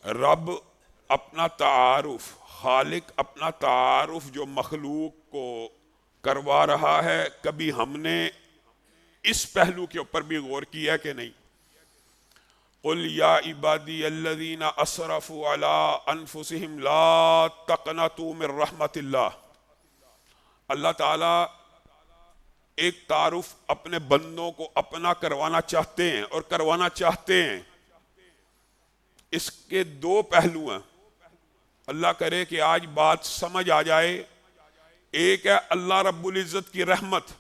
رب اپنا تعارف، خالق اپنا تعارف جو مخلوق کو کروا رہا ہے، کبھی ہم نے اس پہلو کے اوپر بھی غور کیا کہ نہیں؟ قل یا عبادی الذین اسرفوا علی انفسہم لا تقنطوا من رحمت اللہ۔ اللہ تعالیٰ ایک تعارف اپنے بندوں کو اپنا کروانا چاہتے ہیں اور کروانا چاہتے ہیں۔ اس کے دو پہلو ہیں، اللہ کرے کہ آج بات سمجھ آ جائے۔ ایک ہے اللہ رب العزت کی رحمت۔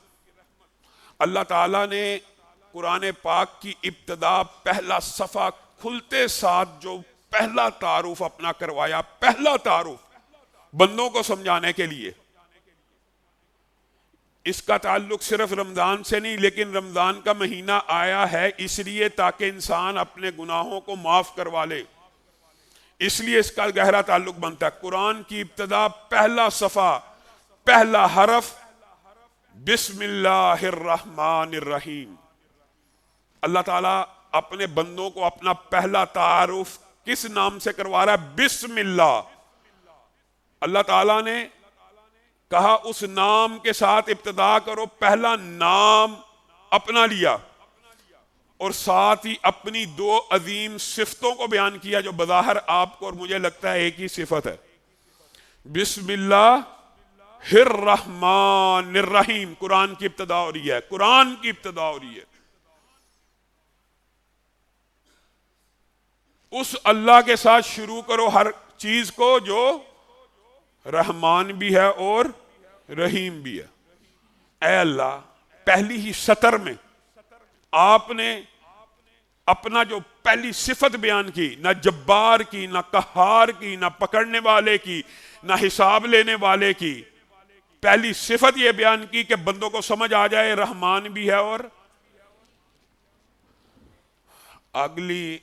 اللہ تعالیٰ نے قرآن پاک کی ابتدا پہلا صفحہ کھلتے ساتھ جو پہلا تعارف اپنا کروایا، پہلا تعارف بندوں کو سمجھانے کے لیے، اس کا تعلق صرف رمضان سے نہیں، لیکن رمضان کا مہینہ آیا ہے اس لیے تاکہ انسان اپنے گناہوں کو معاف کروا لے، اس لیے اس کا گہرا تعلق بنتا ہے۔ قرآن کی ابتدا پہلا صفحہ، پہلا حرف بسم اللہ الرحمن الرحیم۔ اللہ تعالیٰ اپنے بندوں کو اپنا پہلا تعارف کس نام سے کروا رہا ہے؟ بسم اللہ۔ اللہ تعالیٰ نے کہا اس نام کے ساتھ ابتدا کرو، پہلا نام اپنا لیا، اور ساتھ ہی اپنی دو عظیم صفتوں کو بیان کیا جو بظاہر آپ کو اور مجھے لگتا ہے ایک ہی صفت ہے۔ بسم اللہ الرحمن الرحیم، قرآن کی ابتدا ہو رہی ہے، قرآن کی ابتدا ہو رہی ہے۔ اس اللہ کے ساتھ شروع کرو ہر چیز کو جو رحمان بھی ہے اور رحیم بھی ہے۔ اے اللہ، پہلی ہی سطر میں آپ نے اپنا جو پہلی صفت بیان کی، نہ جبار کی، نہ قہار کی، نہ پکڑنے والے کی، نہ حساب لینے والے کی، پہلی صفت یہ بیان کی کہ بندوں کو سمجھ آ جائے رحمان بھی ہے۔ اور اگلی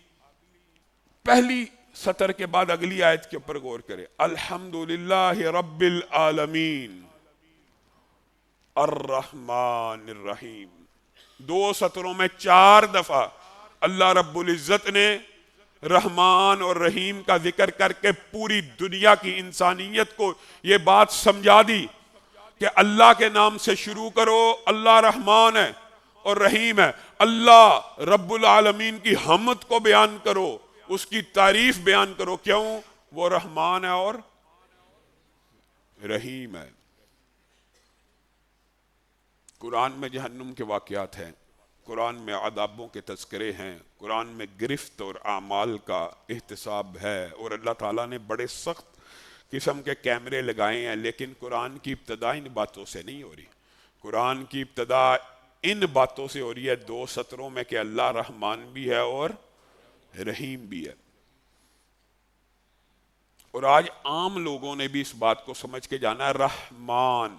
پہلی سطر کے بعد اگلی آیت کے اوپر غور کرے، الحمدللہ رب العالمین الرحمن الرحیم۔ دو سطروں میں 4 دفعہ اللہ رب العزت نے رحمان اور رحیم کا ذکر کر کے پوری دنیا کی انسانیت کو یہ بات سمجھا دی کہ اللہ کے نام سے شروع کرو، اللہ رحمان ہے اور رحیم ہے۔ اللہ رب العالمین کی حمد کو بیان کرو، اس کی تعریف بیان کرو، کیوں؟ وہ رحمان ہے اور رحیم ہے۔ قرآن میں جہنم کے واقعات ہیں، قرآن میں عذابوں کے تذکرے ہیں، قرآن میں گرفت اور اعمال کا احتساب ہے، اور اللہ تعالیٰ نے بڑے سخت قسم کے کیمرے لگائے ہیں، لیکن قرآن کی ابتدا ان باتوں سے نہیں ہو رہی۔ قرآن کی ابتدا ان باتوں سے ہو رہی ہے 2 سطروں میں کہ اللہ رحمان بھی ہے اور رحیم بھی ہے۔ اور آج عام لوگوں نے بھی اس بات کو سمجھ کے جانا ہے، رحمان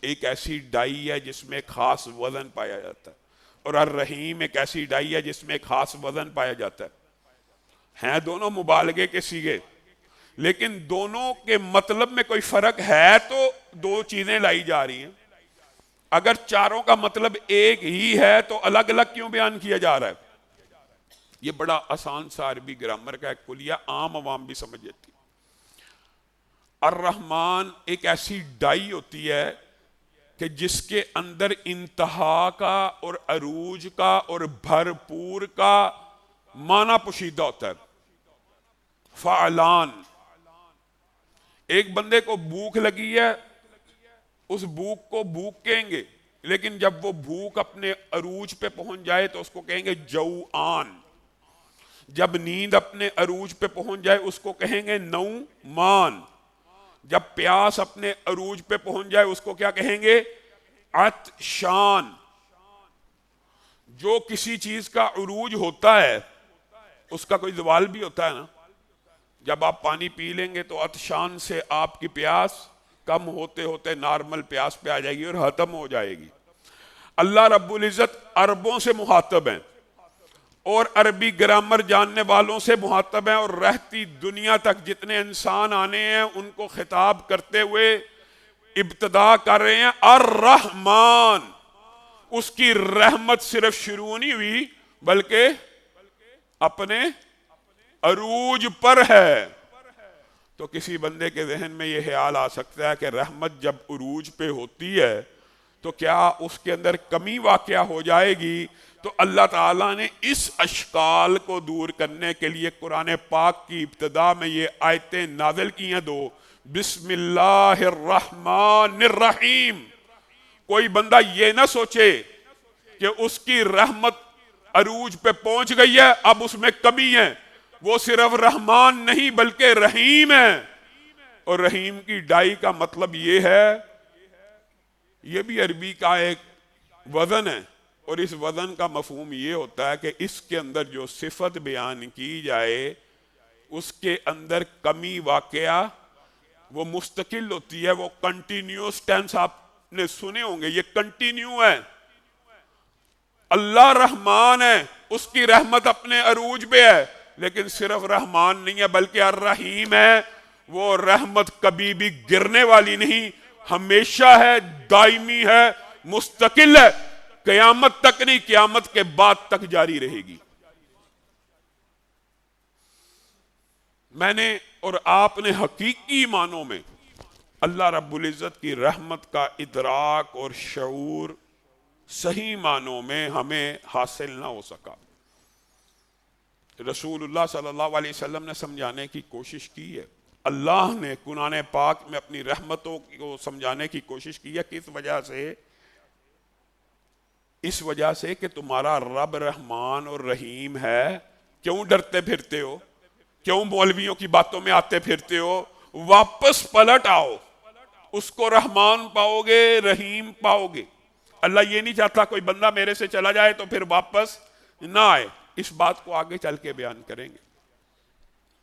ایک ایسی ڈائی ہے جس میں خاص وزن پایا جاتا ہے، اور الرحیم ایک ایسی ڈائی ہے جس میں خاص وزن پایا جاتا ہے۔ ہیں دونوں مبالغے کے صیغے، لیکن دونوں کے مطلب میں کوئی فرق ہے تو 2 چیزیں لائی جا رہی ہیں۔ اگر چاروں کا مطلب ایک ہی ہے تو الگ الگ کیوں بیان کیا جا رہا ہے؟ یہ بڑا آسان سا عربی گرامر کا ایک کلیہ، عام عوام بھی سمجھ جاتی۔ الرحمن ایک ایسی ڈائی ہوتی ہے کہ جس کے اندر انتہا کا اور عروج کا اور بھرپور کا معنی پوشیدہ ہوتا ہے۔ فعلان، ایک بندے کو بھوک لگی ہے، اس بھوک کو بھوک کہیں گے، لیکن جب وہ بھوک اپنے عروج پہ پہنچ جائے تو اس کو کہیں گے جوعان۔ جب نیند اپنے عروج پہ پہنچ جائے اس کو کہیں گے نومان۔ جب پیاس اپنے عروج پہ پہنچ جائے اس کو کیا کہیں گے؟ عطشان۔ جو کسی چیز کا عروج ہوتا ہے اس کا کوئی زوال بھی ہوتا ہے نا۔ جب آپ پانی پی لیں گے تو عطشان سے آپ کی پیاس کم ہوتے ہوتے نارمل پیاس پہ آ جائے گی اور ختم ہو جائے گی۔ اللہ رب العزت عربوں سے مخاطب ہیں اور عربی گرامر جاننے والوں سے مخاطب ہیں، اور رہتی دنیا تک جتنے انسان آنے ہیں ان کو خطاب کرتے ہوئے ابتدا کر رہے ہیں الرحمن۔ اس کی رحمت صرف شروع نہیں ہوئی بلکہ اپنے عروج پر ہے، تو کسی بندے کے ذہن میں یہ خیال آ سکتا ہے کہ رحمت جب عروج پہ ہوتی ہے تو کیا اس کے اندر کمی واقع ہو جائے گی؟ تو اللہ تعالیٰ نے اس اشکال کو دور کرنے کے لیے قرآن پاک کی ابتدا میں یہ آیتیں نازل کی ہیں دو، بسم اللہ الرحمن الرحیم۔ کوئی بندہ یہ نہ سوچے کہ اس کی رحمت عروج پہ پہنچ گئی ہے اب اس میں کمی ہے، وہ صرف رحمان نہیں بلکہ رحیم ہے، اور رحیم کی ڈائی کا مطلب یہ ہے، یہ بھی عربی کا ایک وزن ہے، اور اس وزن کا مفہوم یہ ہوتا ہے کہ اس کے اندر جو صفت بیان کی جائے اس کے اندر کمی واقعہ وہ مستقل ہوتی ہے، وہ کنٹینیوس ٹینس آپ نے سنے ہوں گے، یہ کنٹینیو ہے۔ اللہ رحمان ہے، اس کی رحمت اپنے عروج پہ ہے، لیکن صرف رحمان نہیں ہے بلکہ الرحیم ہے، وہ رحمت کبھی بھی گرنے والی نہیں، ہمیشہ ہے، دائمی ہے، مستقل ہے، قیامت تک نہیں، قیامت کے بعد تک جاری رہے گی۔ میں نے اور آپ نے حقیقی معنوں میں اللہ رب العزت کی رحمت کا ادراک اور شعور صحیح معنوں میں ہمیں حاصل نہ ہو سکا۔ رسول اللہ صلی اللہ علیہ وسلم نے سمجھانے کی کوشش کی ہے، اللہ نے قرآن پاک میں اپنی رحمتوں کو سمجھانے کی کوشش کی ہے۔ کس وجہ سے؟ اس وجہ سے کہ تمہارا رب رحمان اور رحیم ہے، کیوں ڈرتے پھرتے ہو؟ کیوں مولویوں کی باتوں میں آتے پھرتے ہو؟ واپس پلٹ آؤ، اس کو رحمان پاؤ گے، رحیم پاؤ گے۔ اللہ یہ نہیں چاہتا کوئی بندہ میرے سے چلا جائے تو پھر واپس نہ آئے، اس بات کو آگے چل کے بیان کریں گے۔